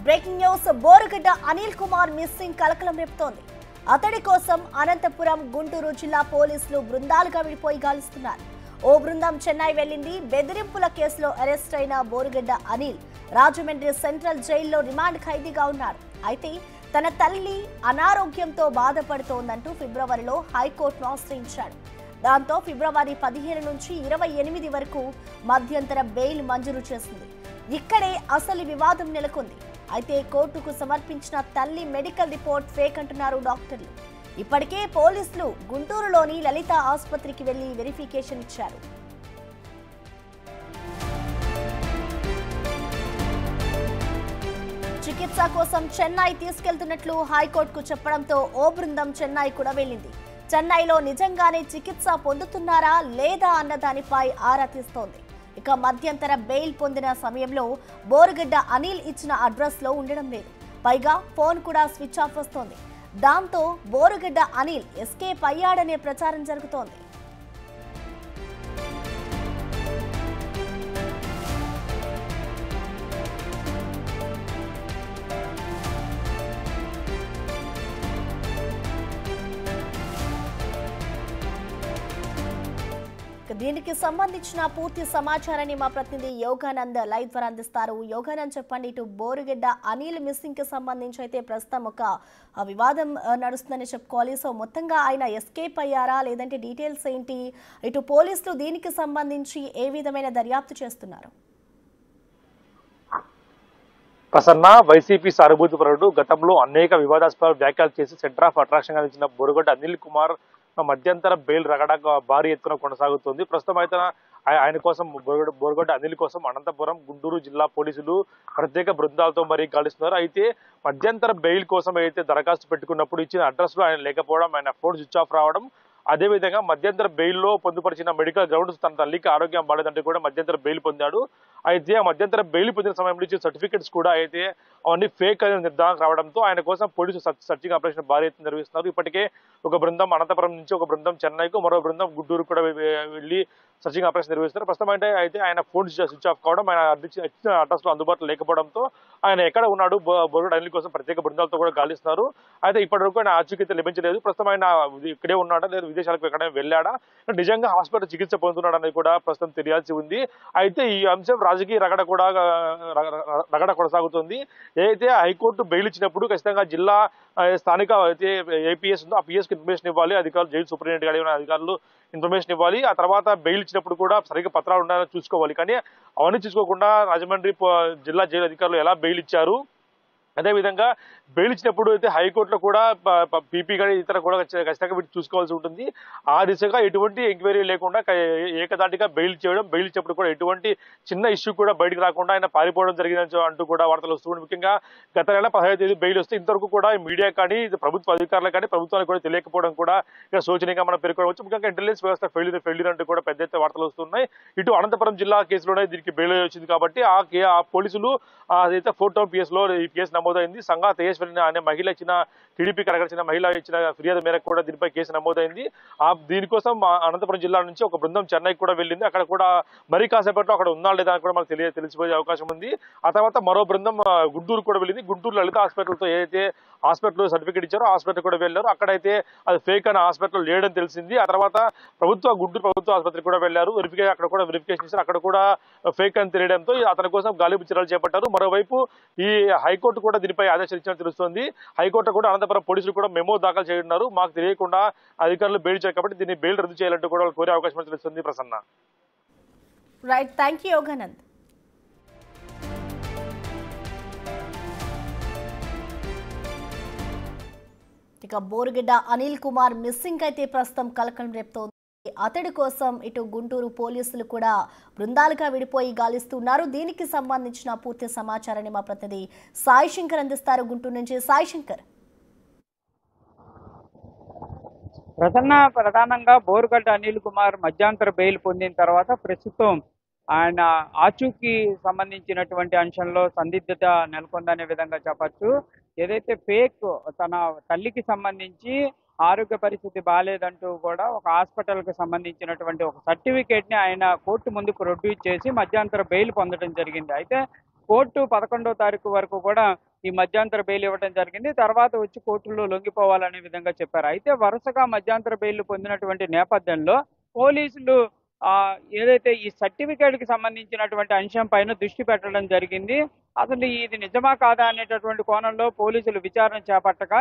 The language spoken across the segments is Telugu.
Breaking news Borugadda Anil Kumar missing కలకలం రేపుతోంది. అతడి కోసం అనంతపురం, గుంటూరు జిల్లా పోలీసులు బృందాలుగా విడిపోయి గాలిస్తున్నారు. ఓ బృందం చెన్నై వెళ్లింది. బెదిరింపుల కేసులో అరెస్ట్ అయిన బోరుగడ్డ అనిల్ రాజమండ్రి సెంట్రల్ జైల్లో రిమాండ్ ఖైదీగా ఉన్నారు. అయితే తన తల్లి అనారోగ్యంతో బాధపడుతోందంటూ ఫిబ్రవరిలో హైకోర్టును ఆశ్రయించాడు. దాంతో ఫిబ్రవరి 15 నుంచి 28 వరకు మధ్యంతర బెయిల్ మంజూరు చేసింది. ఇక్కడే అసలు వివాదం నెలకొంది. అయితే కోర్టుకు సమర్పించిన తల్లి మెడికల్ రిపోర్ట్ ఫేక్ అంటున్నారు డాక్టర్లు. ఇప్పటికే పోలీసులు గుంటూరులోని లలిత ఆసుపత్రికి వెళ్లి వెరిఫికేషన్ ఇచ్చారు. చికిత్స కోసం చెన్నై తీసుకెళ్తున్నట్లు హైకోర్టుకు చెప్పడంతో ఓ బృందం చెన్నై కూడా వెళ్లింది. చెన్నైలో నిజంగానే చికిత్స పొందుతున్నారా లేదా అన్న దానిపై ఆరా తీస్తోంది. ఇక మధ్యంతర బెయిల్ పొందిన సమయంలో బోరుగడ్డ అనిల్ ఇచ్చిన అడ్రస్ లో ఉండడం లేదు. పైగా ఫోన్ కూడా స్విచ్ ఆఫ్ వస్తోంది. దాంతో బోరుగడ్డ అనిల్ ఎస్కేప్ అయ్యాడనే ప్రచారం జరుగుతోంది. దీనికి సంబంధించిన పూర్తి సమాచారాన్ని మా ప్రతినిధి యోగానంద్ లైవ్ ద్వారా అందిస్తారు. యోగానంద్, చెప్పండి. ఇటు బోరుగడ్డ అనిల్ మిస్సింగ్ కి సంబంధించి అయితే ప్రస్తుతం ఒక వివాదం నడుస్తుందని చెప్పుకోవాలి. సో మొత్తంగా ఆయన ఎస్కేప్ అయ్యారా, లేదంటే డీటెయిల్స్ ఏంటి? ఇటు పోలీసులు దీనికి సంబంధించి ఏ విధమైన దర్యాప్తు చేస్తున్నారు? ప్రసన్న వైసీపీ సానుభూతిపరుడు గతంలో అనేక వివాదాస్పద వ్యాఖ్యలు చేసి సెంటర్ ఆఫ్ అట్రాక్షన్ గా నిలిచిన బోరుగడ్డ అనిల్ కుమార్ మధ్యంతర బెయిల్ రగడ భారీ ఎత్తున కొనసాగుతుంది. ప్రస్తుతం అయితే ఆయన కోసం బోరుగడ్డ అనిల్ కోసం అనంతపురం, గుంటూరు జిల్లా పోలీసులు ప్రత్యేక బృందాలతో మరీ గాలిస్తున్నారు. అయితే మధ్యంతర బెయిల్ కోసం అయితే దరఖాస్తు పెట్టుకున్నప్పుడు ఇచ్చిన అడ్రస్ లో ఆయన లేకపోవడం, ఆయన ఫోన్ స్విచ్ ఆఫ్ రావడం, అదేవిధంగా మధ్యంతర బెయిల్లో పొందుపరిచిన మెడికల్ గ్రౌండ్స్ తన తల్లికి ఆరోగ్యం బాలేదంటే కూడా మధ్యంతర బెయిల్ పొందాడు. అయితే ఆ మధ్యంతర బెయిల్ పొందిన సమయంలో ఇచ్చిన సర్టిఫికెట్స్ కూడా అయితే అవన్నీ ఫేక్ అనే నిర్ధారణ రావడంతో ఆయన కోసం పోలీసు సర్చింగ్ ఆపరేషన్ భారీ ఎత్తున నిర్వహిస్తున్నారు. ఇప్పటికే ఒక బృందం అనంతపురం నుంచి, ఒక బృందం చెన్నైకు, మరో బృందం గుంటూరు కూడా వెళ్లి సర్చింగ్ ఆపరేషన్ నిర్వహిస్తారు. ప్రస్తుతం అయితే ఆయన ఫోన్ స్విచ్ ఆఫ్ కావడం, ఆయన ఇచ్చిన అడ్రస్ లో అందుబాటులో లేకపోవడంతో ఆయన ఎక్కడ ఉన్నాడు బోరుగడ్డ అనిల్ కోసం ప్రత్యేక బృందాలతో కూడా గాలిస్తున్నారు. అయితే ఇప్పటి వరకు ఆయన ఆచూకీ లభించలేదు. ప్రస్తుతం ఆయన ఇక్కడే ఉన్నాడా లేదా విదేశాలకు ఎక్కడైనా వెళ్ళాడా, నిజంగా హాస్పిటల్ చికిత్స పొందుతున్నాడు అనేది కూడా ప్రస్తుతం తెలియాల్సి ఉంది. అయితే ఈ అంశం రాజకీయ రగడ కొనసాగుతుంది. ఏదైతే హైకోర్టు బెయిల్ ఇచ్చినప్పుడు ఖచ్చితంగా జిల్లా స్థానిక అయితే ఏపీఎస్ ఉందో ఆ పిఎస్ కి ఇన్ఫర్మేషన్ ఇవ్వాలి. అధికారులు, జైలు సూపరింటెండెంట్ గారి అధికారులు ఇన్ఫర్మేషన్ ఇవ్వాలి. ఆ తర్వాత బెయిల్ ఇచ్చినప్పుడు కూడా సరిగ్గా పత్రాలు ఉండాలని చూసుకోవాలి. కానీ అవన్నీ చూసుకోకుండా రాజమండ్రి జిల్లా జైలు అధికారులు ఎలా బెయిల్ ఇచ్చారు, అదేవిధంగా బెయిల్ ఇచ్చినప్పుడు అయితే హైకోర్టులో కూడా పీపీ కానీ ఇతర కూడా ఖచ్చితంగా వీటి చూసుకోవాల్సి ఉంటుంది. ఆ దిశగా ఎటువంటి ఎంక్వైరీ లేకుండా ఏకదాటిగా బెయిల్ చేయడం, బెయిల్ ఇచ్చినప్పుడు కూడా ఎటువంటి చిన్న ఇష్యూ కూడా బయటకు రాకుండా ఆయన పారిపోవడం జరిగిందని అంటూ కూడా వార్తలు వస్తుంది. ముఖ్యంగా గత నెల 15వ తేదీ బెయిల్ వస్తే ఇంతవరకు కూడా మీడియా కానీ, ప్రభుత్వ అధికారులు కానీ, ప్రభుత్వానికి కూడా తెలియకపోవడం కూడా ఇక శోచనీయంగా మనం పేర్కొనవచ్చు. ముఖ్యంగా ఇంటెలిజెన్స్ వ్యవస్థ ఫెయిల్యూర్ అంటూ కూడా పెద్ద ఎత్తున వార్తలు వస్తున్నాయి. ఇటు అనంతపురం జిల్లా కేసులోనే దీనికి బెయిల్ వచ్చింది కాబట్టి ఆ పోలీసులు అదైతే 4 టౌన్ పిఎస్ లో ఈ కేసు నమోదైంది. సంగా తేజేశ్వరిని అనే మహిళ ఇచ్చిన, టీడీపీ కార్యకర్త మహిళ ఇచ్చిన ఫిర్యాదు మేరకు కూడా దీనిపై కేసు నమోదైంది. దీనికోసం అనంతపురం జిల్లా నుంచి ఒక బృందం చెన్నైకి కూడా వెళ్ళింది. అక్కడ కూడా మరీ కాసేపట్లో అక్కడ ఉందా లేదా కూడా మనకు తెలిసిపోయే అవకాశం ఉంది. ఆ తర్వాత మరో బృందం గుంటూరు కూడా వెళ్ళింది. గుంటూరు లలిత హాస్పిటల్తో ఏదైతే హాస్పిటల్ సర్టిఫికేట్ ఇచ్చారో హాస్పిటల్ కూడా వెళ్ళారు. అక్కడైతే అది ఫేక్ అనే హాస్పిటల్ లేడని తెలిసింది. ఆ తర్వాత గుంటూరు ప్రభుత్వ ఆసుపత్రికి కూడా వెళ్లారు. అక్కడ కూడా వెరిఫికేషన్ చేశారు. అక్కడ కూడా ఫేక్ అని తెలియడంతో అతని కోసం గాలింపు చర్యలు చేపట్టారు. మరోవైపు ఈ హైకోర్టు కూడా దీనిపై ఆదేశాలు ఇచ్చినట్టు తెలుస్తోంది. హైకోర్టు కూడా అనంతపురం పోలీసులు కూడా మెమో దాఖలు చేయనున్నారు. మాకు తెలియకుండా అధికారులు బెయిల్ చేయాలి కాబట్టి దీన్ని బెయిల్ రద్దు చేయాలంటూ కూడా కోరే అవకాశం తెలుస్తుంది. Prasanna, right, thank you Yoganand. ఇక బోరుగడ్డ అనిల్ కుమార్ మిస్సింగ్ అయితే ప్రస్తుతం కలకలం రేపుతోంది. అతడి కోసం ఇటు గుంటూరు పోలీసులు కూడా బృందాలుగా విడిపోయి గాలిస్తున్నారు. దీనికి సంబంధించిన పూర్తి సమాచారాన్ని మా ప్రతినిధి సాయి శంకర్ అందిస్తారు గుంటూరు నుంచి. సాయి శంకర్, ప్రధానంగా బోరుగడ్డ అనిల్ కుమార్ మధ్యంతర బెయిల్ పొందిన తర్వాత ప్రస్తుతం ఆయన ఆచూకీ సంబంధించినటువంటి అంశంలో సందిగ్ధత నెలకొందనే విధంగా చెప్పచ్చు. ఏదైతే ఫేక్ తన తల్లికి సంబంధించి ఆరోగ్య పరిస్థితి బాలేదంటూ కూడా ఒక హాస్పిటల్ కి సంబంధించినటువంటి ఒక సర్టిఫికేట్ ని ఆయన కోర్టు ముందు ప్రొడ్యూస్ చేసి మధ్యంతర బెయిల్ పొందడం జరిగింది. అయితే కోర్టు 11వ తారీఖు వరకు కూడా ఈ మధ్యంతర బెయిల్ ఇవ్వడం జరిగింది. తర్వాత వచ్చి కోర్టులో లొంగిపోవాలనే విధంగా చెప్పారు. అయితే వరుసగా మధ్యంతర బెయిల్ పొందినటువంటి నేపథ్యంలో పోలీసులు ఏదైతే ఈ సర్టిఫికేట్ కి సంబంధించినటువంటి అంశం పైన దృష్టి పెట్టడం జరిగింది. అసలు ఇది నిజమా కాదా అనేటటువంటి కోణంలో పోలీసులు విచారణ చేపట్టగా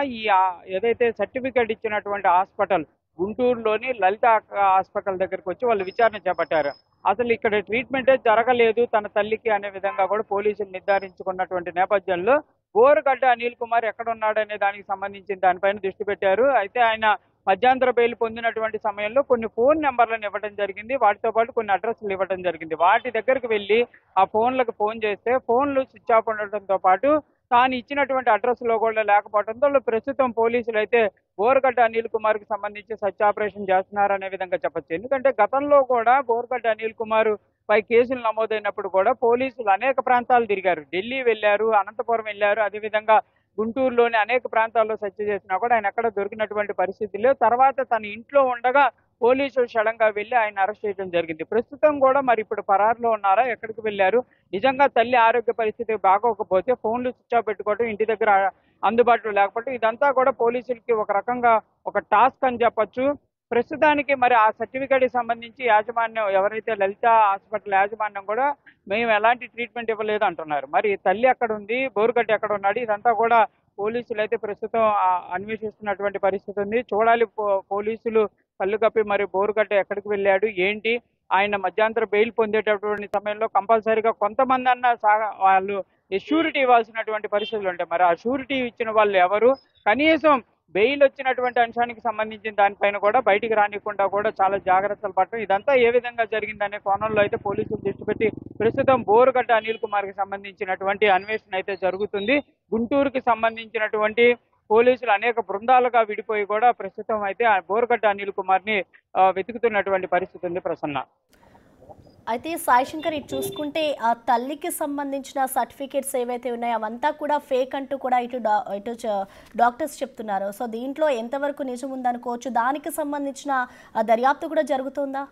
ఏదైతే సర్టిఫికేట్ ఇచ్చినటువంటి హాస్పిటల్ గుంటూరులోని లలిత హాస్పిటల్ దగ్గరికి వచ్చి వాళ్ళు విచారణ చేపట్టారు. అసలు ఇక్కడ ట్రీట్మెంటే జరగలేదు తన తల్లికి అనే విధంగా కూడా పోలీసులు నిర్ధారించుకున్నటువంటి నేపథ్యంలో బోరుగడ్డ అనిల్ కుమార్ ఎక్కడ ఉన్నాడనే దానికి సంబంధించిన దానిపైన దృష్టి పెట్టారు. అయితే ఆయన మధ్యంతర బెయిల్ పొందినటువంటి సమయంలో కొన్ని ఫోన్ నెంబర్లను ఇవ్వడం జరిగింది. వాటితో పాటు కొన్ని అడ్రస్లు ఇవ్వడం జరిగింది. వాటి దగ్గరికి వెళ్ళి ఆ ఫోన్లకు ఫోన్ చేస్తే ఫోన్లు స్విచ్ ఆఫ్ ఉండటంతో పాటు తాను ఇచ్చినటువంటి అడ్రస్ లో కూడా లేకపోవడంతో ప్రస్తుతం పోలీసులు అయితే బోరుగడ్డ అనిల్ కుమార్ కి సంబంధించి సర్చ్ ఆపరేషన్ చేస్తున్నారనే విధంగా చెప్పొచ్చు. ఎందుకంటే గతంలో కూడా బోరుగడ్డ అనిల్ కుమార్ పై కేసులు నమోదైనప్పుడు కూడా పోలీసులు అనేక ప్రాంతాలు తిరిగారు. ఢిల్లీ వెళ్లారు, అనంతపురం వెళ్లారు, అదేవిధంగా గుంటూరులోని అనేక ప్రాంతాల్లో సెర్చ్ చేసినా కూడా ఆయన ఎక్కడ దొరికినటువంటి పరిస్థితి లేదు. తర్వాత తన ఇంట్లో ఉండగా పోలీసులు సడన్ గా వెళ్లి ఆయన అరెస్ట్ చేయడం జరిగింది. ప్రస్తుతం కూడా మరి ఇప్పుడు పరారులో ఉన్నారా, ఎక్కడికి వెళ్లారు, నిజంగా తల్లి ఆరోగ్య పరిస్థితి బాగోకపోతే ఫోన్లు స్విచ్ ఆఫ్ పెట్టుకోవడం, ఇంటి దగ్గర అందుబాటులో లేకపోవడం, ఇదంతా కూడా పోలీసులకి ఒక రకంగా ఒక టాస్క్ అని చెప్పొచ్చు. ప్రస్తుతానికి మరి ఆ సర్టిఫికేట్ కి సంబంధించి యాజమాన్యం ఎవరైతే లలిత హాస్పిటల్ యాజమాన్యం కూడా మేము ఎలాంటి ట్రీట్మెంట్ ఇవ్వలేదు అంటున్నారు. మరి తల్లి ఎక్కడ ఉంది, బోరుగడ్డ ఎక్కడ ఉన్నాడు, ఇదంతా కూడా పోలీసులు అయితే ప్రస్తుతం అన్వేషిస్తున్నటువంటి పరిస్థితి ఉంది. చూడాలి పోలీసులు కళ్ళు కప్పి మరి బోరుగడ్డ ఎక్కడికి వెళ్ళాడు ఏంటి. ఆయన మధ్యంతర బెయిల్ పొందేటటువంటి సమయంలో కంపల్సరీగా కొంతమంది అన్న వాళ్ళు షూరిటీ ఇవ్వాల్సినటువంటి పరిస్థితులు ఉంటాయి. మరి ఆ షూరిటీ ఇచ్చిన వాళ్ళు ఎవరు, కనీసం బెయిల్ వచ్చినటువంటి అంశానికి సంబంధించిన దానిపైన కూడా బయటికి రానికుండా కూడా చాలా జాగ్రత్తలు పడటం, ఇదంతా ఏ విధంగా జరిగిందనే కోణంలో అయితే పోలీసులు దృష్టి పెట్టి ప్రస్తుతం బోరుగడ్డ అనిల్ కుమార్ కి సంబంధించినటువంటి అన్వేషణ అయితే జరుగుతుంది. గుంటూరుకి సంబంధించినటువంటి పోలీసులు అనేక బృందాలుగా విడిపోయి కూడా ప్రస్తుతం అయితే బోరుగడ్డ అనిల్ కుమార్ ని వెతుకుతున్నటువంటి పరిస్థితి ఉంది. ప్రసన్న, అయితే సాయిశంకర్ ఇటు చూసుకుంటే ఆ తల్లికి సంబంధించిన సర్టిఫికేట్స్ ఏవైతే ఉన్నాయో అవంతా కూడా ఫేక్ అంటూ కూడా ఇటు డాక్టర్స్ చెప్తున్నారు. సో దీంట్లో ఎంతవరకు నిజం ఉందనుకోవచ్చు, దానికి సంబంధించిన దర్యాప్తు కూడా జరుగుతుందా?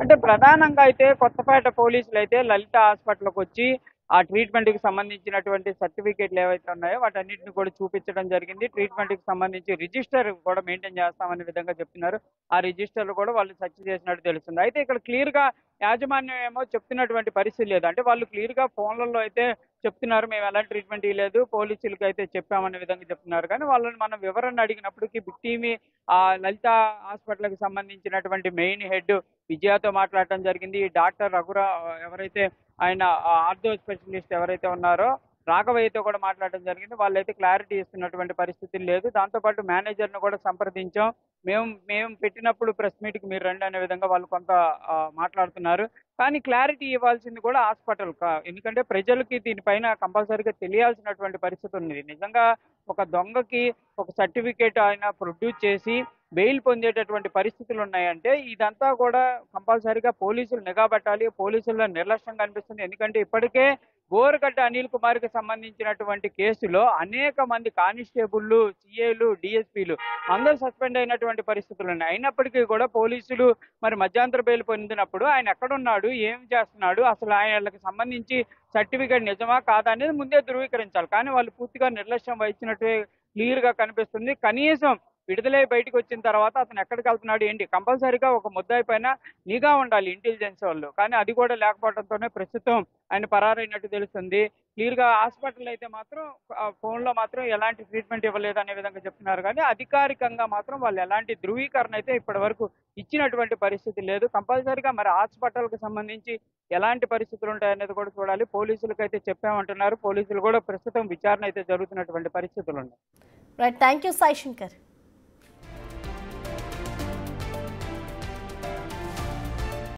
అంటే ప్రధానంగా అయితే కొత్తపేట పోలీసులు అయితే లలిత హాస్పిటల్కి వచ్చి ఆ ట్రీట్మెంట్ కి సంబంధించినటువంటి సర్టిఫికేట్లు ఏవైతే ఉన్నాయో వాటన్నిటిని కూడా చూపించడం జరిగింది. ట్రీట్మెంట్ కి సంబంధించి రిజిస్టర్ కూడా మెయింటైన్ చేస్తామనే విధంగా చెప్తున్నారు. ఆ రిజిస్టర్లు కూడా వాళ్ళు సెర్చ్ చేసినట్టు తెలుస్తుంది. అయితే ఇక్కడ క్లియర్ గా యాజమాన్యం ఏమో చెప్తున్నటువంటి పరిస్థితి లేదు. అంటే వాళ్ళు క్లియర్ గా ఫోన్లలో అయితే చెప్తున్నారు మేము ఎలాంటి ట్రీట్మెంట్ ఇవ్వలేదు, పోలీసులకు అయితే చెప్పామనే విధంగా చెప్తున్నారు. కానీ వాళ్ళని మనం వివరణ అడిగినప్పటికీ బిక్టీమి లలిత హాస్పిటల్కి సంబంధించినటువంటి మెయిన్ హెడ్ విజయతో మాట్లాడటం జరిగింది. డాక్టర్ ఎవరైతే ఆయన ఆర్థో స్పెషలిస్ట్ ఎవరైతే ఉన్నారో రాఘవయ్యతో కూడా మాట్లాడడం జరిగింది. వాళ్ళైతే క్లారిటీ ఇస్తున్నటువంటి పరిస్థితి లేదు. దాంతోపాటు మేనేజర్ను కూడా సంప్రదించాం, మేము పెట్టినప్పుడు ప్రెస్ మీట్కి మీరు రండి అనే విధంగా వాళ్ళు కొంత మాట్లాడుతున్నారు. కానీ క్లారిటీ ఇవ్వాల్సింది కూడా హాస్పిటల్, ఎందుకంటే ప్రజలకి దీనిపైన కంపల్సరీగా తెలియాల్సినటువంటి పరిస్థితి ఉంది. నిజంగా ఒక దొంగకి ఒక సర్టిఫికేట్ ఆయన ప్రొడ్యూస్ చేసి బెయిల్ పొందేటటువంటి పరిస్థితులు ఉన్నాయంటే ఇదంతా కూడా కంపల్సరీగా పోలీసులు నిఘా పెట్టాలి. పోలీసుల్లో నిర్లక్ష్యం కనిపిస్తుంది. ఎందుకంటే ఇప్పటికే బోరుగడ్డ అనిల్ కుమార్ కి సంబంధించినటువంటి కేసులో అనేక మంది కానిస్టేబుళ్లు, సిఐలు, డిఎస్పీలు అందరూ సస్పెండ్ అయినటువంటి పరిస్థితులు ఉన్నాయి. అయినప్పటికీ కూడా పోలీసులు మరి మధ్యంతర బెయిల్ పొందినప్పుడు ఆయన ఎక్కడున్నాడు, ఏం చేస్తున్నాడు, అసలు ఆయనకి సంబంధించి సర్టిఫికేట్ నిజమా కాదా అనేది ముందే ధృవీకరించాలి. కానీ వాళ్ళు పూర్తిగా నిర్లక్ష్యం వహించినట్టు క్లియర్ గా కనిపిస్తుంది. కనీసం విడుదలై బయటకు వచ్చిన తర్వాత అతను ఎక్కడికి వెళ్తున్నాడు ఏంటి, కంపల్సరీగా ఒక ముద్దాయి పైన నిఘా ఉండాలి ఇంటెలిజెన్స్ వాళ్ళు. కానీ అది కూడా లేకపోవడంతోనే ప్రస్తుతం ఆయన పరారైనట్టు తెలుస్తుంది. క్లియర్ గా హాస్పిటల్ అయితే మాత్రం ఫోన్ లో మాత్రం ఎలాంటి ట్రీట్మెంట్ ఇవ్వలేదు అనే విధంగా చెప్తున్నారు. కానీ అధికారికంగా మాత్రం వాళ్ళు ఎలాంటి ధృవీకరణ అయితే ఇప్పటి వరకు ఇచ్చినటువంటి పరిస్థితి లేదు. కంపల్సరీగా మరి హాస్పిటల్ కి సంబంధించి ఎలాంటి పరిస్థితులు ఉంటాయనేది కూడా చూడాలి. పోలీసులకు అయితే చెప్పామంటున్నారు. పోలీసులు కూడా ప్రస్తుతం విచారణ అయితే జరుగుతున్నటువంటి పరిస్థితులు ఉన్నాయి. Right, thank you Sai Shankar.